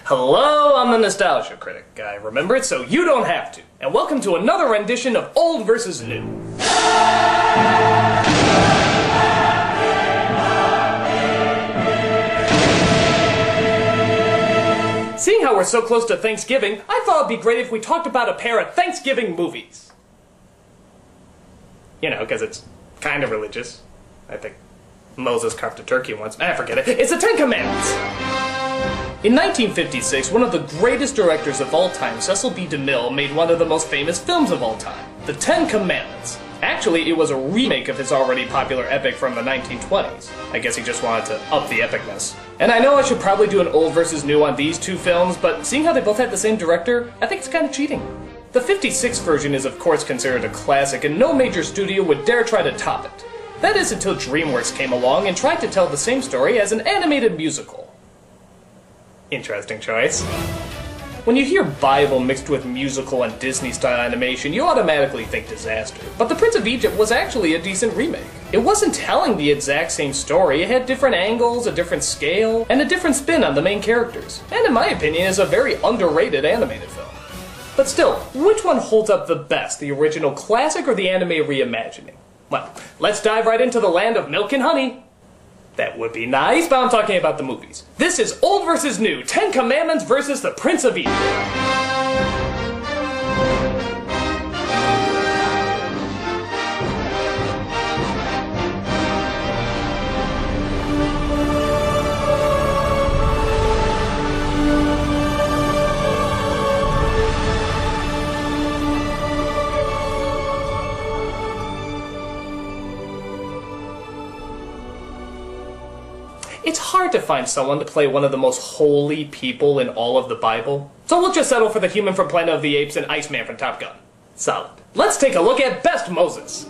Hello, I'm the Nostalgia Critic. I remember it so you don't have to. And welcome to another rendition of Old versus New. Seeing how we're so close to Thanksgiving, I thought it'd be great if we talked about a pair of Thanksgiving movies. You know, because it's kind of religious. I think Moses carved a turkey once. I forget it. It's the Ten Commandments. In 1956, one of the greatest directors of all time, Cecil B. DeMille, made one of the most famous films of all time, The Ten Commandments. Actually, it was a remake of his already popular epic from the 1920s. I guess he just wanted to up the epicness. And I know I should probably do an old versus new on these two films, but seeing how they both had the same director, I think it's kind of cheating. The 56 version is of course considered a classic, and no major studio would dare try to top it. That is until Dreamworks came along and tried to tell the same story as an animated musical. Interesting choice. When you hear Bible mixed with musical and Disney-style animation, you automatically think disaster. But The Prince of Egypt was actually a decent remake. It wasn't telling the exact same story, it had different angles, a different scale, and a different spin on the main characters. And in my opinion, is a very underrated animated film. But still, which one holds up the best, the original classic or the anime reimagining? Well, let's dive right into the land of milk and honey. That would be nice, but I'm talking about the movies. This is Old versus New, 10 Commandments versus The Prince of Egypt. It's hard to find someone to play one of the most holy people in all of the Bible, so we'll just settle for the human from Planet of the Apes and Iceman from Top Gun. Solid. Let's take a look at Best Moses.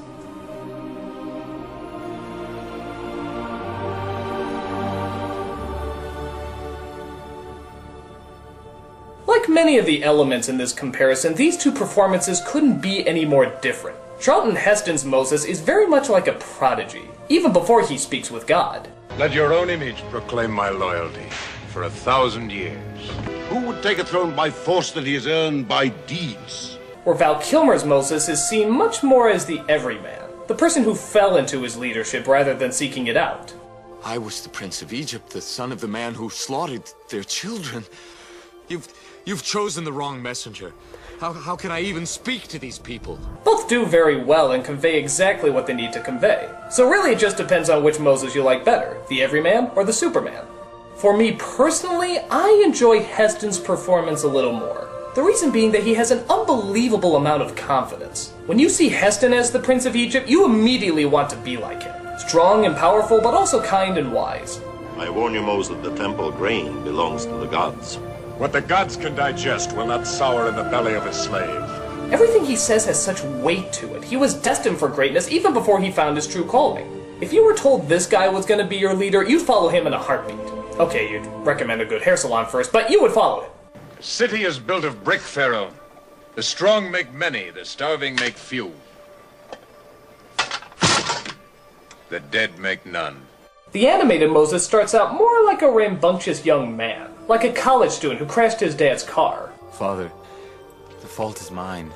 Like many of the elements in this comparison, these two performances couldn't be any more different. Charlton Heston's Moses is very much like a prodigy, even before he speaks with God. Let your own image proclaim my loyalty for 1,000 years. Who would take a throne by force that he has earned by deeds? Where Val Kilmer's Moses is seen much more as the everyman, the person who fell into his leadership rather than seeking it out. I was the Prince of Egypt, the son of the man who slaughtered their children. You've chosen the wrong messenger. How can I even speak to these people? Both do very well and convey exactly what they need to convey. So really it just depends on which Moses you like better, the everyman or the Superman. For me personally, I enjoy Heston's performance a little more. The reason being that he has an unbelievable amount of confidence. When you see Heston as the Prince of Egypt, you immediately want to be like him. Strong and powerful, but also kind and wise. I warn you, Moses, the temple grain belongs to the gods. What the gods can digest will not sour in the belly of a slave. Everything he says has such weight to it. He was destined for greatness even before he found his true calling. If you were told this guy was going to be your leader, you'd follow him in a heartbeat. Okay, you'd recommend a good hair salon first, but you would follow him. The city is built of brick, Pharaoh. The strong make many, the starving make few. The dead make none. The animated Moses starts out more like a rambunctious young man, like a college student who crashed his dad's car. Father, the fault is mine.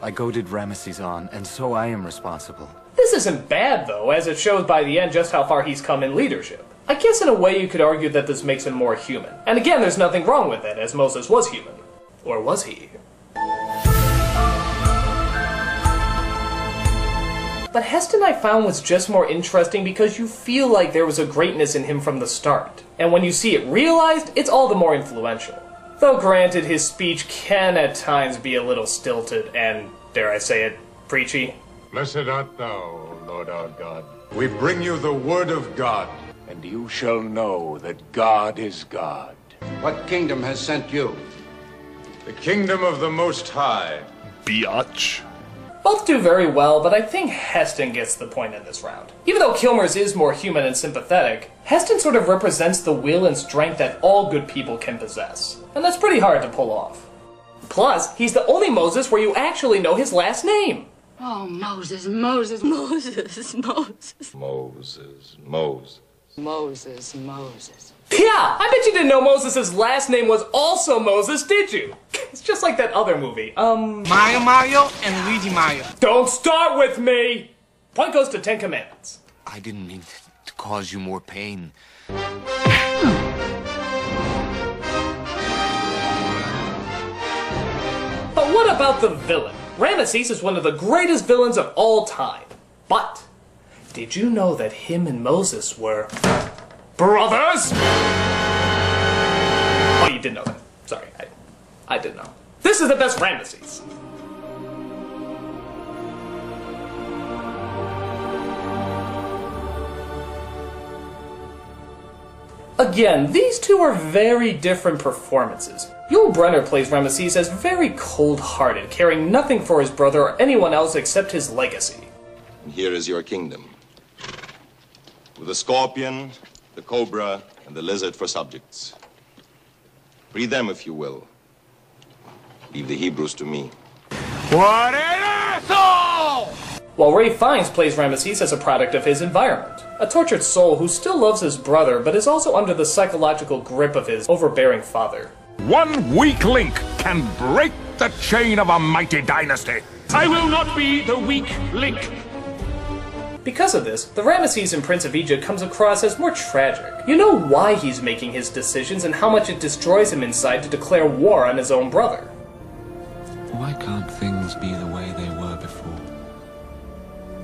I goaded Ramesses on, and so I am responsible. This isn't bad, though, as it shows by the end just how far he's come in leadership. I guess in a way you could argue that this makes him more human. And again, there's nothing wrong with that, as Moses was human. Or was he? But Heston I found was just more interesting because you feel like there was a greatness in him from the start. And when you see it realized, it's all the more influential. Though granted, his speech can at times be a little stilted and, dare I say it, preachy. Blessed art thou, O Lord our God. We bring you the word of God, and you shall know that God is God. What kingdom has sent you? The kingdom of the Most High. Biatch. Both do very well, but I think Heston gets the point in this round. Even though Kilmer's is more human and sympathetic, Heston sort of represents the will and strength that all good people can possess. And that's pretty hard to pull off. Plus, he's the only Moses where you actually know his last name. Oh, Moses, Moses, Moses, Moses. Moses, Moses. Moses, Moses. Yeah, I bet you didn't know Moses' last name was also Moses, did you? It's just like that other movie, Mario, and Luigi Mario. Don't start with me! Point goes to 10 Commandments. I didn't mean to cause you more pain. But what about the villain? Ramesses is one of the greatest villains of all time. But, did you know that him and Moses were brothers? Oh, you didn't know that. Sorry, I didn't know. This is the best Ramesses. Again, these two are very different performances. Yul Brynner plays Ramesses as very cold-hearted, caring nothing for his brother or anyone else except his legacy. Here is your kingdom, with the scorpion, the cobra, and the lizard for subjects. Free them if you will. Leave the Hebrews to me. What an asshole! While Ralph Fiennes plays Ramesses as a product of his environment. A tortured soul who still loves his brother, but is also under the psychological grip of his overbearing father. One weak link can break the chain of a mighty dynasty. I will not be the weak link. Because of this, the Ramesses in Prince of Egypt comes across as more tragic. You know why he's making his decisions and how much it destroys him inside to declare war on his own brother. Why can't things be the way they were before?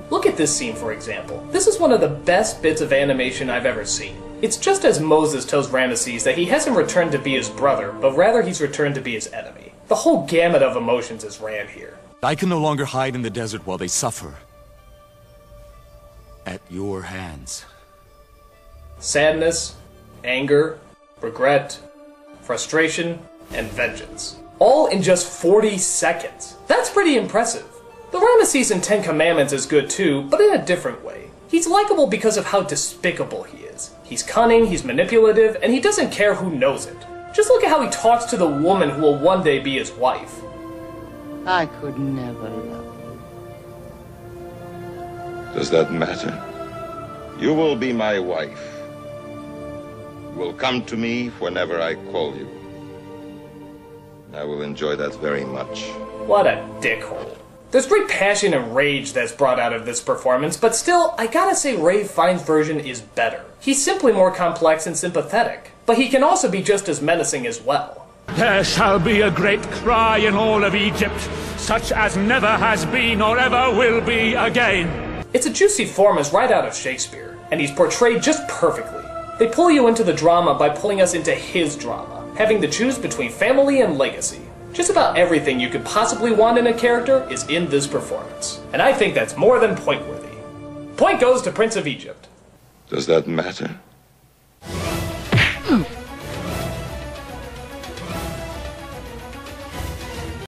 Look at this scene, for example. This is one of the best bits of animation I've ever seen. It's just as Moses tells Ramesses that he hasn't returned to be his brother, but rather he's returned to be his enemy. The whole gamut of emotions is ran here. I can no longer hide in the desert while they suffer. At your hands. Sadness, anger, regret, frustration, and vengeance. All in just 40 seconds. That's pretty impressive. The Ramesses in 10 Commandments is good too, but in a different way. He's likable because of how despicable he is. He's cunning, he's manipulative, and he doesn't care who knows it. Just look at how he talks to the woman who will one day be his wife. I could never love you. Does that matter? You will be my wife. You will come to me whenever I call you. I will enjoy that very much. What a dickhole. There's great passion and rage that's brought out of this performance, but still, I gotta say Ralph Fiennes' version is better. He's simply more complex and sympathetic, but he can also be just as menacing as well. There shall be a great cry in all of Egypt, such as never has been or ever will be again. It's a juicy performance right out of Shakespeare, and he's portrayed just perfectly. They pull you into the drama by pulling us into his drama, having to choose between family and legacy. Just about everything you could possibly want in a character is in this performance, and I think that's more than point-worthy. Point goes to Prince of Egypt. Does that matter?